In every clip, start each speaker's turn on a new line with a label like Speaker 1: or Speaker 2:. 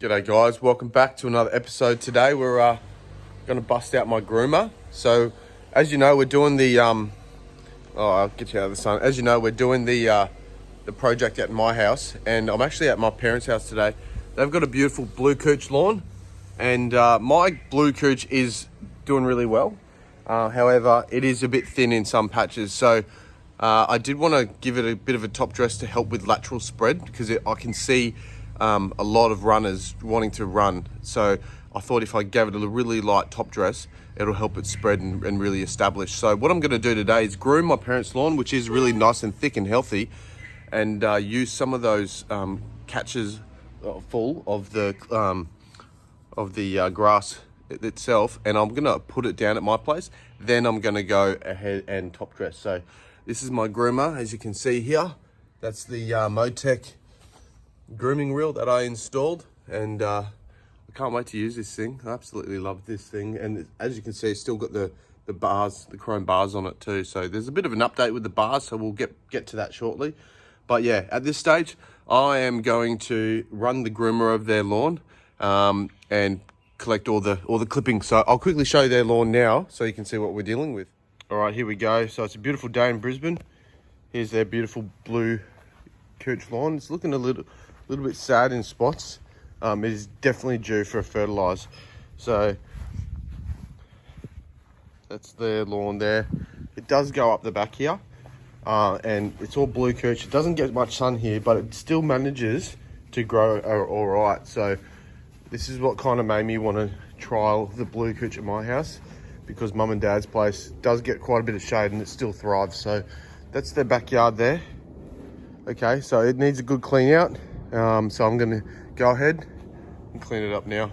Speaker 1: G'day guys, welcome back to another episode. Today we're going to bust out my groomer. So as you know, we're doing the I'll get you out of the sun. As you know, we're doing the project at my house, and I'm actually at my parents' house today. They've got a beautiful blue cooch lawn, and my blue cooch is doing really well. However, it is a bit thin in some patches, so I did want to give it a bit of a top dress to help with lateral spread, because I can see a lot of runners wanting to run. So I thought if I gave it a really light top dress, it'll help it spread and really establish. So what I'm going to do today is groom my parents' lawn, which is really nice and thick and healthy, and use some of those catches full of the grass itself, and I'm gonna put it down at my place. Then I'm gonna go ahead and top dress. So this is my groomer, as you can see here. That's the Motec grooming reel that I installed, and I can't wait to use this thing. I absolutely love this thing, and as you can see, it's still got the bars, the chrome bars on it too. So there's a bit of an update with the bars, so we'll get to that shortly. But yeah, at this stage, I am going to run the groomer of their lawn and collect all the clippings. So I'll quickly show you their lawn now so you can see what we're dealing with. All right, here we go. So it's a beautiful day in Brisbane. Here's their beautiful blue cooch lawn. It's looking a little bit sad in spots. It is definitely due for a fertilise. So that's their lawn there. It does go up the back here, and it's all blue cooch. It doesn't get much sun here, but it still manages to grow all right. So this is what kind of made me want to trial the blue cooch at my house, because mum and dad's place does get quite a bit of shade and it still thrives. So that's their backyard there. Okay, so it needs a good clean out. So I'm gonna go ahead and clean it up now.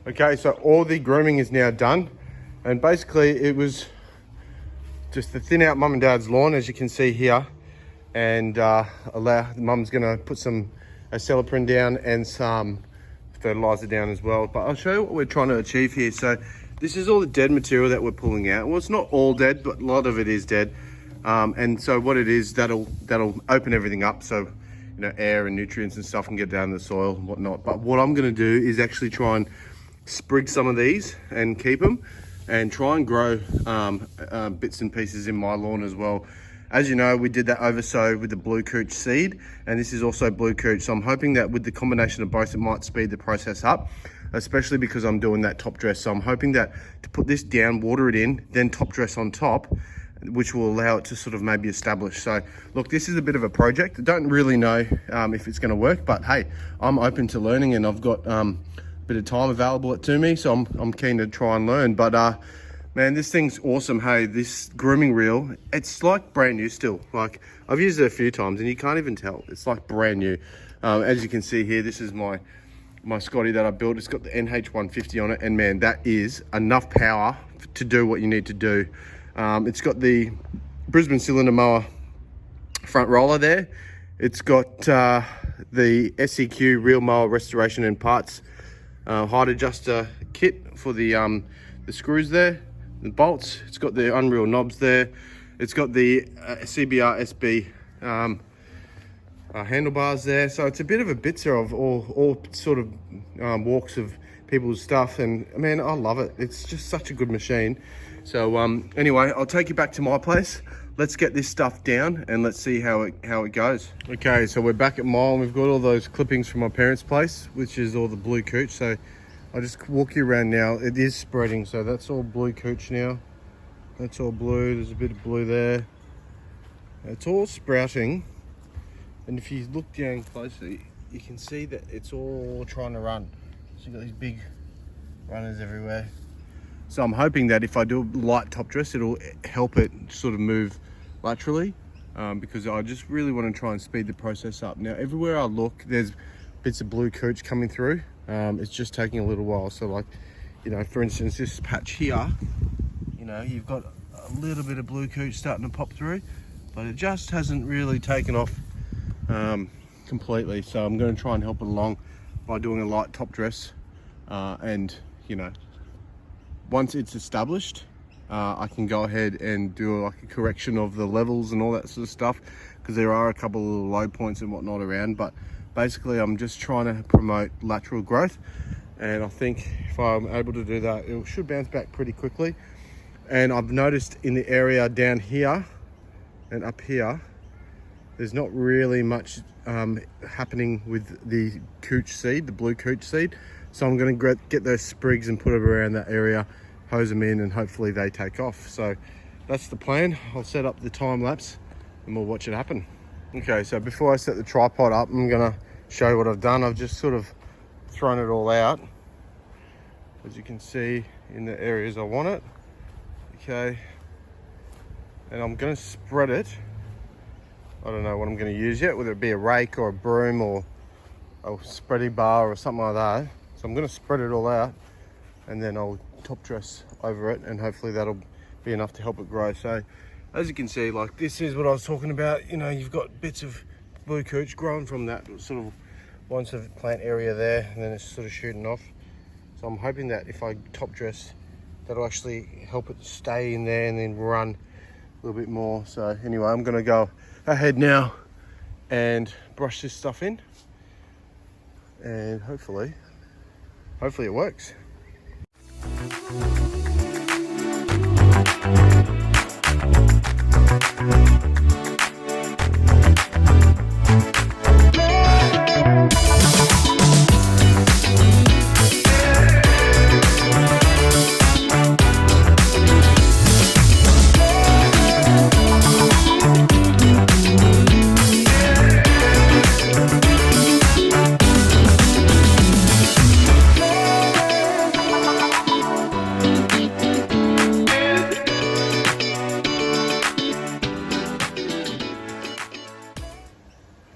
Speaker 1: Okay, so all the grooming is now done, and basically it was just to thin out mum and dad's lawn, as you can see here, and mum's gonna put some acetylprin down and some fertilizer down as well. But I'll show you what we're trying to achieve here. So this is all the dead material that we're pulling out. Well, it's not all dead, but a lot of it is dead. And so what it is, that'll open everything up, so you know, air and nutrients and stuff can get down in the soil and whatnot. But what I'm gonna do is actually try and sprig some of these and keep them, and try and grow bits and pieces in my lawn as well. As you know, we did that oversow with the blue cooch seed, and this is also blue cooch. So I'm hoping that with the combination of both, it might speed the process up, especially because I'm doing that top dress. So I'm hoping that to put this down, water it in, then top dress on top, which will allow it to sort of maybe establish. So look, this is a bit of a project. I don't really know if it's going to work, but hey, I'm open to learning, and I've got bit of time available to me, so I'm keen to try and learn. But man, this thing's awesome. Hey, this grooming reel, it's like brand new still. Like, I've used it a few times and you can't even tell. It's like brand new. As you can see here, this is my Scotty that I built. It's got the NH150 on it, and man, that is enough power to do what you need to do. It's got the Brisbane cylinder mower front roller there. It's got the SEQ reel mower restoration and parts height adjuster kit for the screws there, the bolts. It's got the Unreal knobs there. It's got the CBR SB handlebars there. So it's a bit of a bitzer of all sort of walks of people's stuff, and man, I love it. It's just such a good machine. So anyway, I'll take you back to my place, let's get this stuff down and let's see how it goes. Okay, so we're back at mile and we've got all those clippings from my parents' place, which is all the blue cooch. So I'll just walk you around now. It is spreading, so that's all blue cooch now. That's all blue. There's a bit of blue there. It's all sprouting, and if you look down closely, you can see that it's all trying to run. So you've got these big runners everywhere. So I'm hoping that if I do a light top dress, it'll help it sort of move laterally, because I just really want to try and speed the process up. Now, everywhere I look, there's bits of blue cooch coming through. It's just taking a little while. So like, you know, for instance, this patch here, you know, you've got a little bit of blue cooch starting to pop through, but it just hasn't really taken off completely. So I'm going to try and help it along by doing a light top dress, and you know, once it's established, I can go ahead and do like a correction of the levels and all that sort of stuff, because there are a couple of low points and whatnot around. But basically I'm just trying to promote lateral growth, and I think if I'm able to do that, it should bounce back pretty quickly. And I've noticed in the area down here and up here, there's not really much happening with the cooch seed, the blue cooch seed. So I'm going to get those sprigs and put them around that area, hose them in, and hopefully they take off. So that's the plan. I'll set up the time lapse and we'll watch it happen. Okay, so before I set the tripod up, I'm going to show you what I've done. I've just sort of thrown it all out, as you can see, in the areas I want it. Okay, and I'm going to spread it. I don't know what I'm going to use yet, whether it be a rake or a broom or a spreading bar or something like that. So I'm going to spread it all out, and then I'll top dress over it, and hopefully that'll be enough to help it grow. So as you can see, like, this is what I was talking about. You know, you've got bits of blue cooch growing from that sort of one sort of plant area there, and then it's sort of shooting off. So I'm hoping that if I top dress, that'll actually help it stay in there and then run a little bit more. So anyway, I'm going to go ahead now and brush this stuff in, and hopefully it works.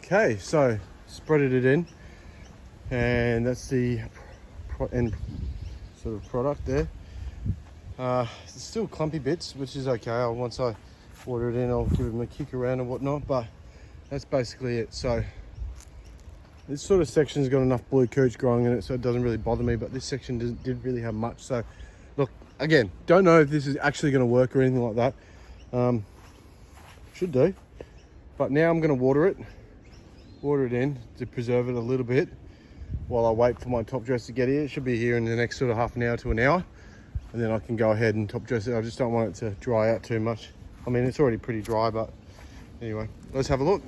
Speaker 1: Okay, so spreaded it in, and that's the end sort of product there. There's still clumpy bits, which is okay. Once I water it in, I'll give them a kick around and whatnot, but that's basically it. So this sort of section's got enough blue cooch growing in it, so it doesn't really bother me, but this section didn't really have much. So look, again, don't know if this is actually going to work or anything like that. Should do, but now I'm going to water it in to preserve it a little bit while I wait for my top dress to get here. It should be here in the next sort of half an hour to an hour, and then I can go ahead and top dress it. I just don't want it to dry out too much. I mean, it's already pretty dry, but anyway, let's have a look.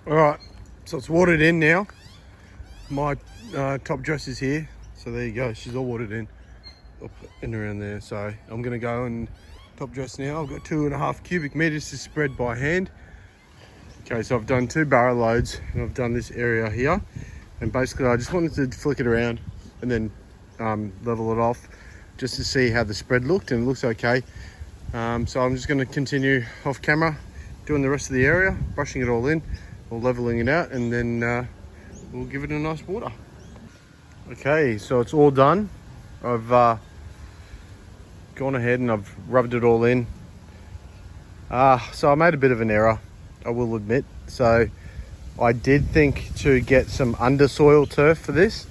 Speaker 1: All right, so it's watered in now. My top dress is here, so there you go. She's all watered in, up and around there. So I'm gonna go and top dress now. I've got 2.5 cubic meters to spread by hand. Okay, so I've done 2 barrow loads, and I've done this area here, and basically I just wanted to flick it around and then level it off just to see how the spread looked, and it looks okay. So I'm just going to continue off camera doing the rest of the area, brushing it all in or leveling it out, and then we'll give it a nice water. Okay, so it's all done. I've gone ahead and I've rubbed it all in. So I made a bit of an error, I will admit. So I did think to get some undersoil turf for this,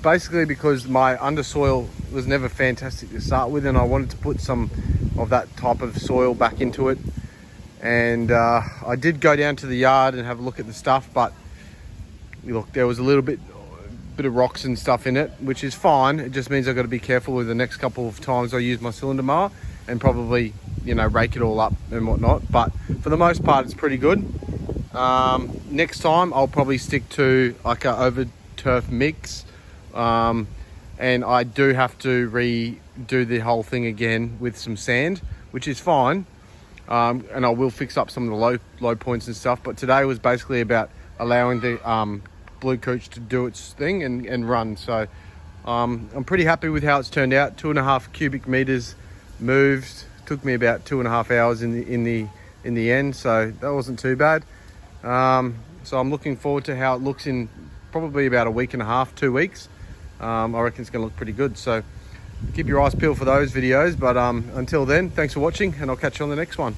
Speaker 1: basically because my undersoil was never fantastic to start with, and I wanted to put some of that type of soil back into it. And I did go down to the yard and have a look at the stuff, but look, there was a little bit of rocks and stuff in it, which is fine. It just means I've got to be careful with the next couple of times I use my cylinder mower, and probably you know, rake it all up and whatnot. But for the most part, it's pretty good. Next time I'll probably stick to like a over turf mix, and I do have to redo the whole thing again with some sand, which is fine. And I will fix up some of the low points and stuff. But today was basically about allowing the blue cooch to do its thing and run. So I'm pretty happy with how it's turned out. 2.5 cubic meters moved. Took me about 2.5 hours in the end, so that wasn't too bad. So I'm looking forward to how it looks in probably about a week and a half, 2 weeks. I reckon it's going to look pretty good. So keep your eyes peeled for those videos. But until then, thanks for watching, and I'll catch you on the next one.